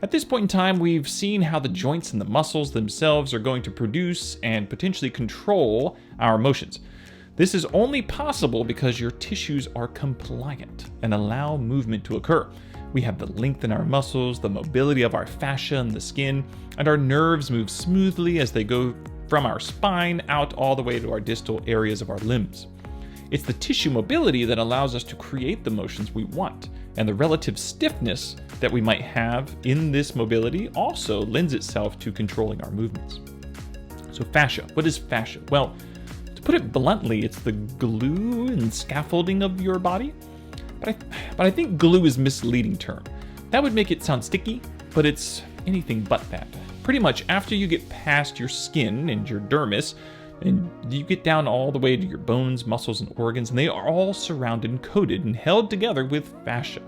At this point in time, we've seen how the joints and the muscles themselves are going to produce and potentially control our motions. This is only possible because your tissues are compliant and allow movement to occur. We have the length in our muscles, the mobility of our fascia and the skin, and our nerves move smoothly as they go from our spine out all the way to our distal areas of our limbs. It's the tissue mobility that allows us to create the motions we want, and the relative stiffness that we might have in this mobility also lends itself to controlling our movements. So fascia, what is fascia? Well, to put it bluntly, it's the glue and scaffolding of your body. But I think glue is a misleading term. That would make it sound sticky, but it's anything but that. Pretty much after you get past your skin and your dermis, and you get down all the way to your bones, muscles, and organs, and they are all surrounded and coated and held together with fascia.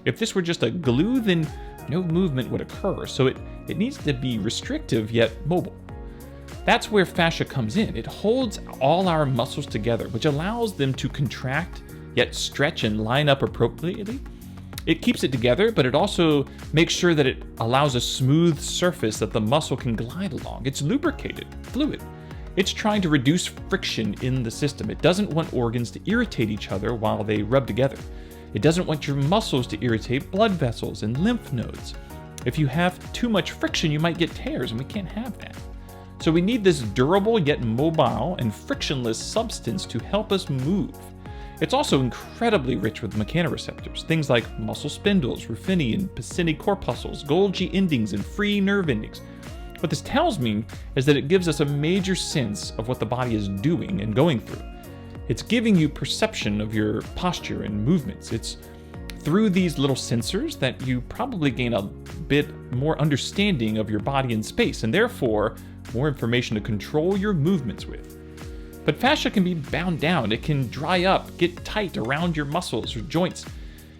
If this were just a glue, then no movement would occur, so it needs to be restrictive yet mobile. That's where fascia comes in. It holds all our muscles together, which allows them to contract, yet stretch and line up appropriately. It keeps it together, but it also makes sure that it allows a smooth surface that the muscle can glide along. It's lubricated, fluid. It's trying to reduce friction in the system. It doesn't want organs to irritate each other while they rub together. It doesn't want your muscles to irritate blood vessels and lymph nodes. If you have too much friction, you might get tears, and we can't have that. So we need this durable yet mobile and frictionless substance to help us move. It's also incredibly rich with mechanoreceptors, things like muscle spindles, Ruffini and Pacini corpuscles, Golgi endings, and free nerve endings. What this tells me is that it gives us a major sense of what the body is doing and going through. It's giving you perception of your posture and movements. It's through these little sensors that you probably gain a bit more understanding of your body in space, and therefore more information to control your movements with. But fascia can be bound down. It can dry up, get tight around your muscles or joints.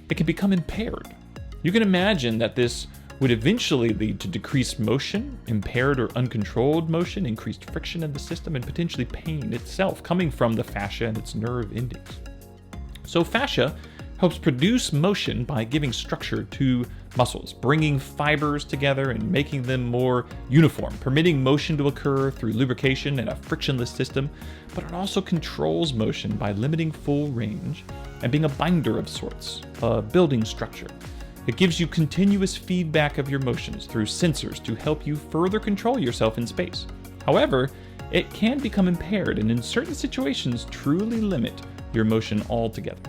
It can become impaired. You can imagine that this would eventually lead to decreased motion, impaired or uncontrolled motion, increased friction in the system, and potentially pain itself coming from the fascia and its nerve endings. So fascia helps produce motion by giving structure to muscles, bringing fibers together and making them more uniform, permitting motion to occur through lubrication and a frictionless system, but it also controls motion by limiting full range and being a binder of sorts, a building structure. It gives you continuous feedback of your motions through sensors to help you further control yourself in space. However, it can become impaired and in certain situations truly limit your motion altogether.